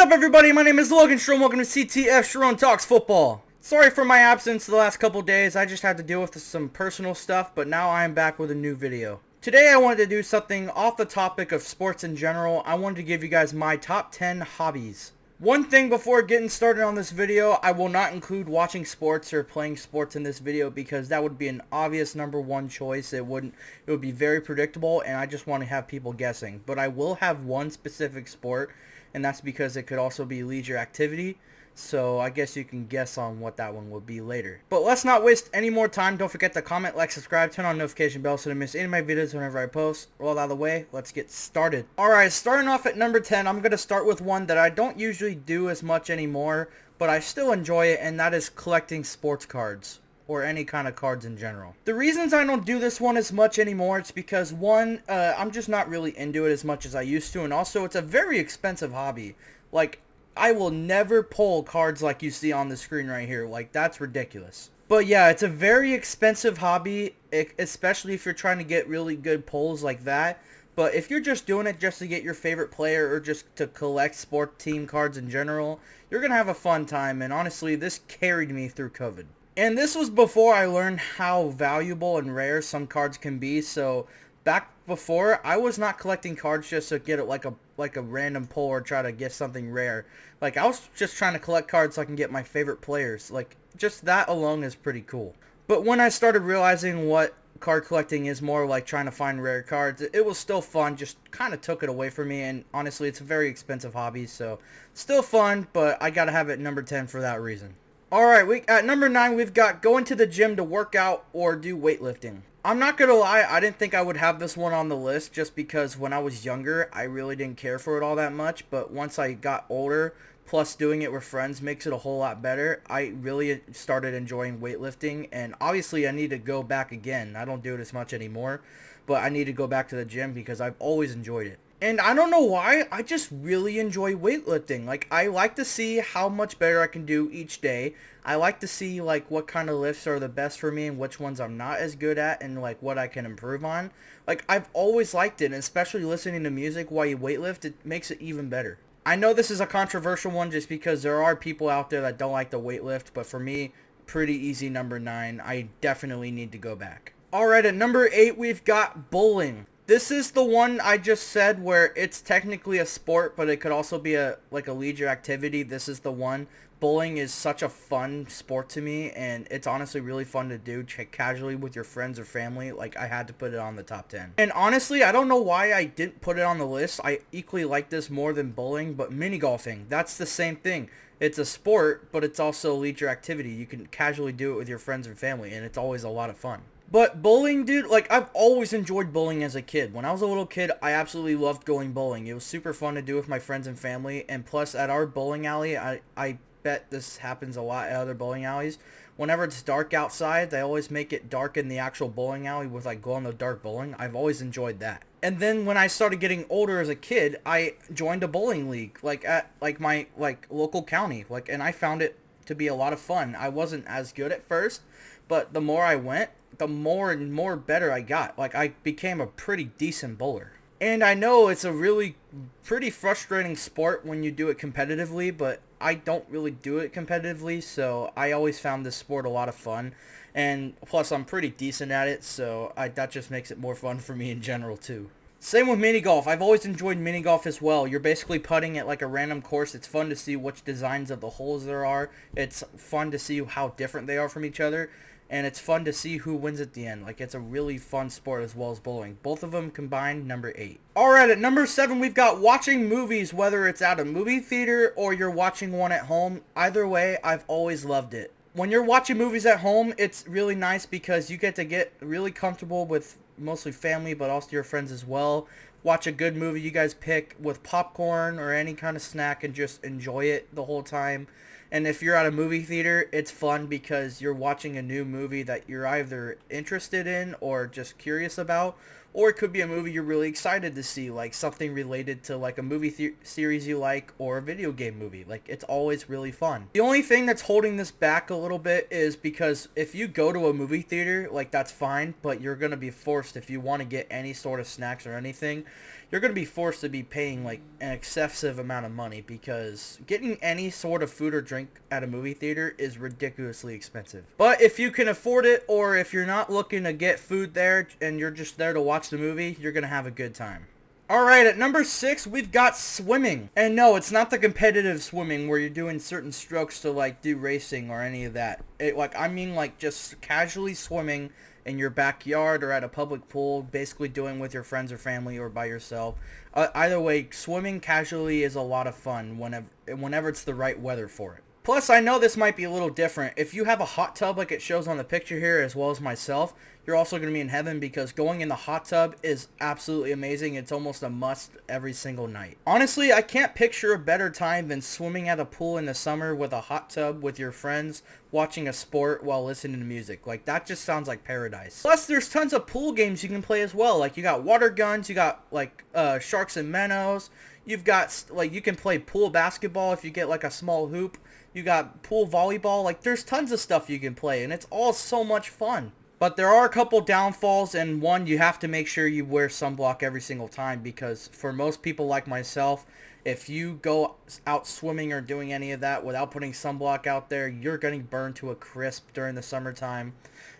up, everybody? My name is Logan Strom. Welcome to CTF Sharon Talks Football. Sorry for my absence the last couple days. I just had to deal with some personal stuff, but now I am back with a new video. Today I wanted to do something off the topic of sports in general. I wanted to give you guys my top 10 hobbies. One thing before getting started on this video, I will not include watching sports or playing sports in this video because that would be an obvious number one choice. It would be very predictable, and I just want to have people guessing. But I will have one specific sport, and that's because it could also be leisure activity. So I guess you can guess on what that one will be later. But let's not waste any more time. Don't forget to comment, like, subscribe, turn on notification bell so you don't miss any of my videos whenever I post. Roll out of the way, let's get started. Alright, starting off at number 10, I'm going to start with one that I don't usually do as much anymore, but I still enjoy it, and that is collecting sports cards. Or any kind of cards in general. The reasons I don't do this one as much anymore, it's because one, I'm just not really into it as much as I used to, and also it's a very expensive hobby. Like, I will never pull cards like you see on the screen right here. Like, that's ridiculous. But yeah, it's a very expensive hobby, especially if you're trying to get really good pulls like that. But if you're just doing it just to get your favorite player or just to collect sport team cards in general, you're going to have a fun time. And honestly, this carried me through COVID. And this was before I learned how valuable and rare some cards can be. So back before, I was not collecting cards just to get it like a random pull or try to get something rare. Like, I was just trying to collect cards so I can get my favorite players. Like, just that alone is pretty cool. But when I started realizing what card collecting is more like trying to find rare cards, it was still fun, just kind of took it away from me. And honestly, it's a very expensive hobby, so still fun, but I gotta have it number 10 for that reason. Alright, at number 9, we've got going to the gym to work out or do weightlifting. I'm not going to lie, I didn't think I would have this one on the list just because when I was younger, I really didn't care for it all that much. But once I got older, plus doing it with friends makes it a whole lot better. I really started enjoying weightlifting, and obviously I need to go back again. I don't do it as much anymore, but I need to go back to the gym because I've always enjoyed it. And I don't know why, I just really enjoy weightlifting. Like, I like to see how much better I can do each day. I like to see, like, what kind of lifts are the best for me and which ones I'm not as good at and, like, what I can improve on. Like, I've always liked it, and especially listening to music while you weightlift, it makes it even better. I know this is a controversial one just because there are people out there that don't like the weightlift, but for me, pretty easy number 9. I definitely need to go back. Alright, at number 8, we've got bowling. This is the one I just said where it's technically a sport, but it could also be a leisure activity. This is the one. Bowling is such a fun sport to me, and it's honestly really fun to do casually with your friends or family. Like, I had to put it on the top 10. And honestly, I don't know why I didn't put it on the list. I equally like this more than bowling, but mini golfing, that's the same thing. It's a sport, but it's also a leisure activity. You can casually do it with your friends and family, and it's always a lot of fun. But bowling, dude, like, I've always enjoyed bowling as a kid. When I was a little kid, I absolutely loved going bowling. It was super fun to do with my friends and family. And plus, at our bowling alley, I bet this happens a lot at other bowling alleys. Whenever it's dark outside, they always make it dark in the actual bowling alley with, like, glow-in-the-dark bowling. I've always enjoyed that. And then when I started getting older as a kid, I joined a bowling league, like, at, like, my, like, local county. Like, and I found it to be a lot of fun. I wasn't as good at first, but the more I went, the more and more better I got. Like, I became a pretty decent bowler. And I know it's a really pretty frustrating sport when you do it competitively, but I don't really do it competitively, so I always found this sport a lot of fun. And plus, I'm pretty decent at it, so that just makes it more fun for me in general, too. Same with mini golf. I've always enjoyed mini golf as well. You're basically putting at like a random course. It's fun to see which designs of the holes there are. It's fun to see how different they are from each other. And it's fun to see who wins at the end. Like, it's a really fun sport as well as bowling. Both of them combined, number 8. Alright, at number 7, we've got watching movies, whether it's at a movie theater or you're watching one at home. Either way, I've always loved it. When you're watching movies at home, it's really nice because you get to get really comfortable with mostly family, but also your friends as well. Watch a good movie you guys pick with popcorn or any kind of snack and just enjoy it the whole time. And if you're at a movie theater, it's fun because you're watching a new movie that you're either interested in or just curious about. Or it could be a movie you're really excited to see, like something related to like a movie series you like or a video game movie. Like, it's always really fun. The only thing that's holding this back a little bit is because if you go to a movie theater, like, that's fine, but you're going to be forced if you want to get any sort of snacks or anything. you're going to be forced to be paying like an excessive amount of money, because getting any sort of food or drink at a movie theater is ridiculously expensive. But if you can afford it, or if you're not looking to get food there and you're just there to watch the movie, you're going to have a good time. Alright, at number 6, we've got swimming. And no, it's not the competitive swimming where you're doing certain strokes to, like, do racing or any of that. I mean, like, just casually swimming in your backyard or at a public pool, basically doing with your friends or family or by yourself. Either way, swimming casually is a lot of fun whenever it's the right weather for it. Plus, I know this might be a little different. If you have a hot tub like it shows on the picture here, as well as myself, you're also going to be in heaven, because going in the hot tub is absolutely amazing. It's almost a must every single night. Honestly, I can't picture a better time than swimming at a pool in the summer with a hot tub with your friends, watching a sport while listening to music. Like, that just sounds like paradise. Plus, there's tons of pool games you can play as well. Like, you got water guns, you got, like, sharks and minnows. You've got, like, you can play pool basketball if you get, like, a small hoop. You got pool volleyball. Like, there's tons of stuff you can play, and it's all so much fun. But there are a couple downfalls, and one, you have to make sure you wear sunblock every single time, because for most people like myself, if you go out swimming or doing any of that without putting sunblock out there, you're getting burned to a crisp during the summertime.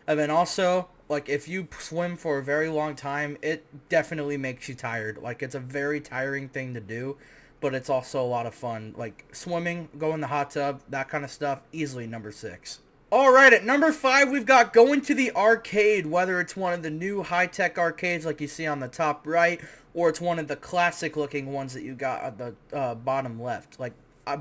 And then also, like, if you swim for a very long time, it definitely makes you tired. Like, it's a very tiring thing to do, but it's also a lot of fun. Like, swimming, go in the hot tub, that kind of stuff, easily number 6. Alright, at number 5, we've got going to the arcade, whether it's one of the new high-tech arcades like you see on the top right, or it's one of the classic-looking ones that you got at the bottom left. Like,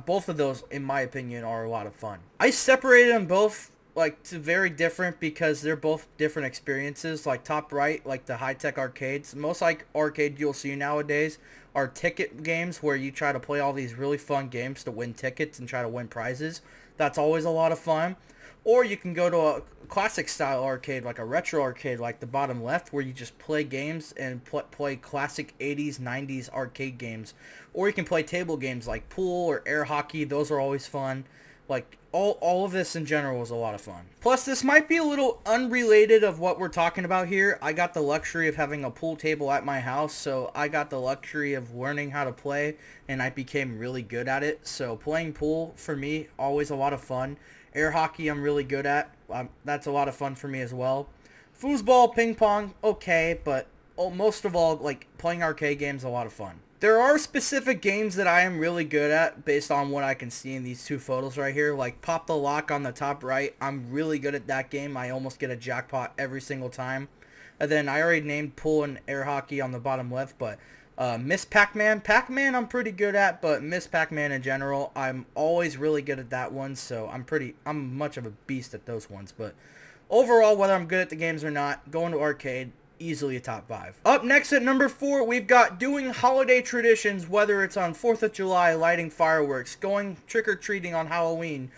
both of those, in my opinion, are a lot of fun. I separated them both, like, to very different, because they're both different experiences. Like, top right, like the high-tech arcades. Most, like, arcade you'll see nowadays are ticket games where you try to play all these really fun games to win tickets and try to win prizes. That's always a lot of fun. Or you can go to a classic style arcade, like a retro arcade, like the bottom left, where you just play games and play classic 80s, 90s arcade games. Or you can play table games like pool or air hockey. Those are always fun. Like, all of this in general was a lot of fun. Plus, this might be a little unrelated of what we're talking about here. I got the luxury of having a pool table at my house, so I got the luxury of learning how to play, and I became really good at it. So playing pool, for me, always a lot of fun. Air hockey, I'm really good at. That's a lot of fun for me as well. Foosball, ping pong, okay, but most of all, like, playing arcade games, a lot of fun. There are specific games that I am really good at based on what I can see in these two photos right here. Like Pop the Lock on the top right, I'm really good at that game. I almost get a jackpot every single time. And then I already named pool and air hockey on the bottom left, but Miss Pac-Man. Pac-Man I'm pretty good at, but Miss Pac-Man in general, I'm always really good at that one, so I'm much of a beast at those ones. But overall, whether I'm good at the games or not, going to arcade, easily a top 5. Up next at number 4, we've got doing holiday traditions, whether it's on 4th of July, lighting fireworks, going trick-or-treating on Halloween,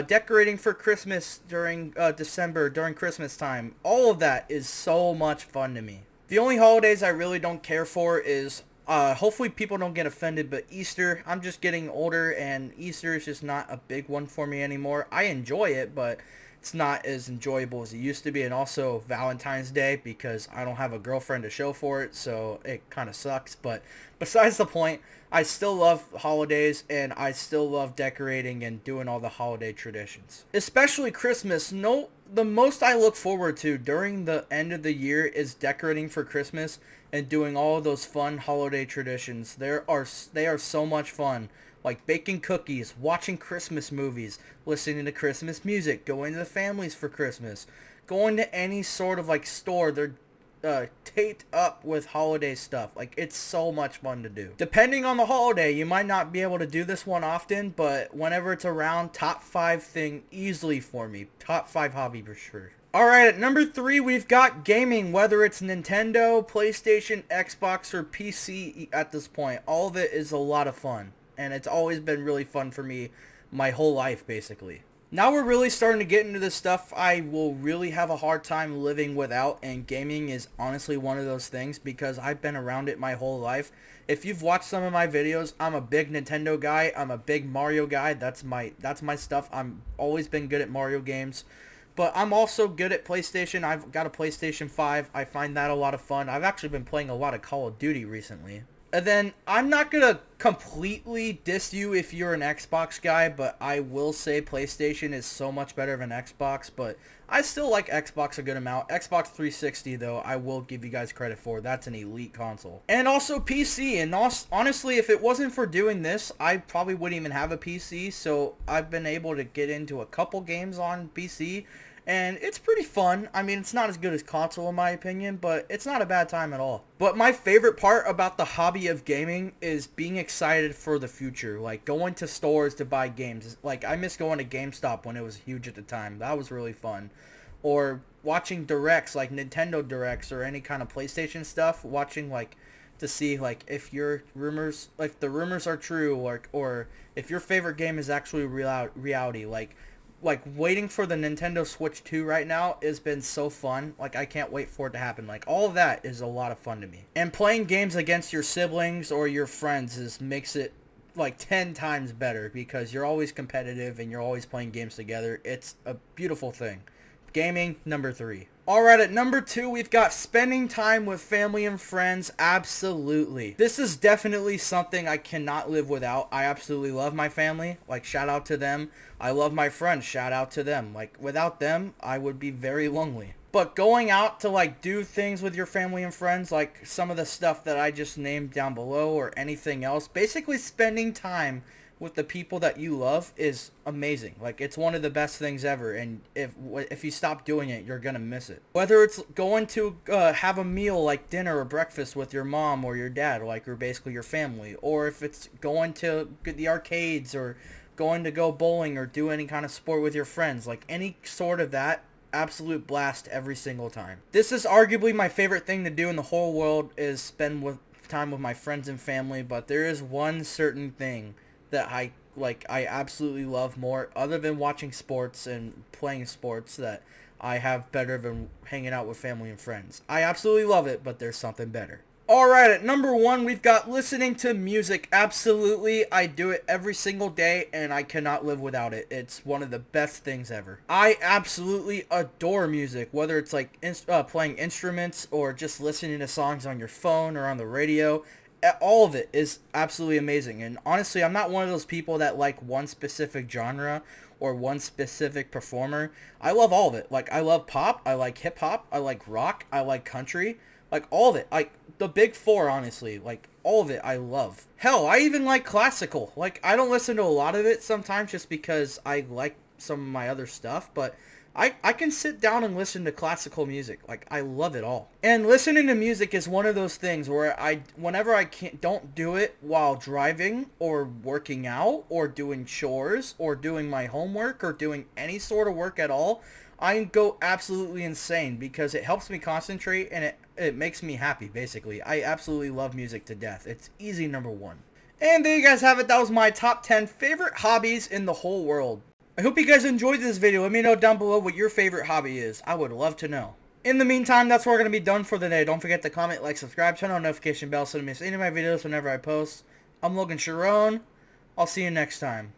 decorating for Christmas during December, during Christmas time. All of that is so much fun to me. The only holidays I really don't care for is, hopefully people don't get offended, but Easter. I'm just getting older, and Easter is just not a big one for me anymore. I enjoy it, but it's not as enjoyable as it used to be. And also Valentine's Day, because I don't have a girlfriend to show for it, so it kind of sucks. But besides the point, I still love holidays, and I still love decorating and doing all the holiday traditions. Especially Christmas. The most I look forward to during the end of the year is decorating for Christmas and doing all of those fun holiday traditions. They are so much fun. Like baking cookies, watching Christmas movies, listening to Christmas music, going to the families for Christmas, going to any sort of like store. They're taped up with holiday stuff. Like, it's so much fun to do. Depending on the holiday, you might not be able to do this one often, but whenever it's around, top 5 thing easily for me. Top 5 hobby for sure. Alright, at number 3, we've got gaming, whether it's Nintendo, PlayStation, Xbox, or PC at this point. All of it is a lot of fun, and it's always been really fun for me my whole life, basically. Now we're really starting to get into this stuff I will really have a hard time living without, and gaming is honestly one of those things because I've been around it my whole life. If you've watched some of my videos, I'm a big Nintendo guy. I'm a big Mario guy. That's my stuff. I'm always been good at Mario games. But I'm also good at PlayStation. I've got a PlayStation 5. I find that a lot of fun. I've actually been playing a lot of Call of Duty recently. And then I'm not gonna completely diss you if you're an Xbox guy, but I will say PlayStation is so much better than Xbox, but I still like Xbox a good amount. Xbox 360 though, I will give you guys credit for. That's an elite console. And also PC, and honestly, if it wasn't for doing this, I probably wouldn't even have a PC, so I've been able to get into a couple games on PC. And it's pretty fun. I mean, it's not as good as console in my opinion, but it's not a bad time at all. But my favorite part about the hobby of gaming is being excited for the future. Like going to stores to buy games. Like I miss going to GameStop when it was huge at the time. That was really fun. Or watching directs like Nintendo directs or any kind of PlayStation stuff. Watching like to see like if your rumors, like the rumors are true, or if your favorite game is actually reality. Like waiting for the Nintendo Switch 2 right now has been so fun. Like I can't wait for it to happen. Like all of that is a lot of fun to me. And playing games against your siblings or your friends makes it like 10 times better because you're always competitive and you're always playing games together. It's a beautiful thing. Gaming, number 3. Alright, at number 2, we've got spending time with family and friends. Absolutely. This is definitely something I cannot live without. I absolutely love my family. Like, shout out to them. I love my friends. Shout out to them. Like, without them, I would be very lonely. But going out to, like, do things with your family and friends, like some of the stuff that I just named down below or anything else, basically spending time with the people that you love is amazing. Like it's one of the best things ever, and if you stop doing it, you're gonna miss it. Whether it's going to have a meal like dinner or breakfast with your mom or your dad, like or basically your family, or if it's going to the arcades or going to go bowling or do any kind of sport with your friends, like any sort of that, absolute blast every single time. This is arguably my favorite thing to do in the whole world is spend time with my friends and family, but there is one certain thing that I absolutely love more other than watching sports and playing sports that I have better than hanging out with family and friends. I absolutely love it, but there's something better. Alright, at number 1, we've got listening to music. Absolutely, I do it every single day, and I cannot live without it. It's one of the best things ever. I absolutely adore music, whether it's like playing instruments or just listening to songs on your phone or on the radio. All of it is absolutely amazing. And honestly, I'm not one of those people that like one specific genre or one specific performer. I love all of it. Like I love pop, I like hip hop, I like rock, I like country, like all of it. Like the big four, honestly, like all of it I love. Hell, I even like classical. Like I don't listen to a lot of it sometimes just because I like some of my other stuff, but I can sit down and listen to classical music. Like, I love it all. And listening to music is one of those things where whenever I don't do it while driving or working out or doing chores or doing my homework or doing any sort of work at all, I go absolutely insane because it helps me concentrate and it makes me happy, basically. I absolutely love music to death. It's easy number 1. And there you guys have it. That was my top 10 favorite hobbies in the whole world. I hope you guys enjoyed this video. Let me know down below what your favorite hobby is. I would love to know. In the meantime, that's where we're going to be done for the day. Don't forget to comment, like, subscribe, turn on notification bell so you don't miss any of my videos whenever I post. I'm Logan Sharon. I'll see you next time.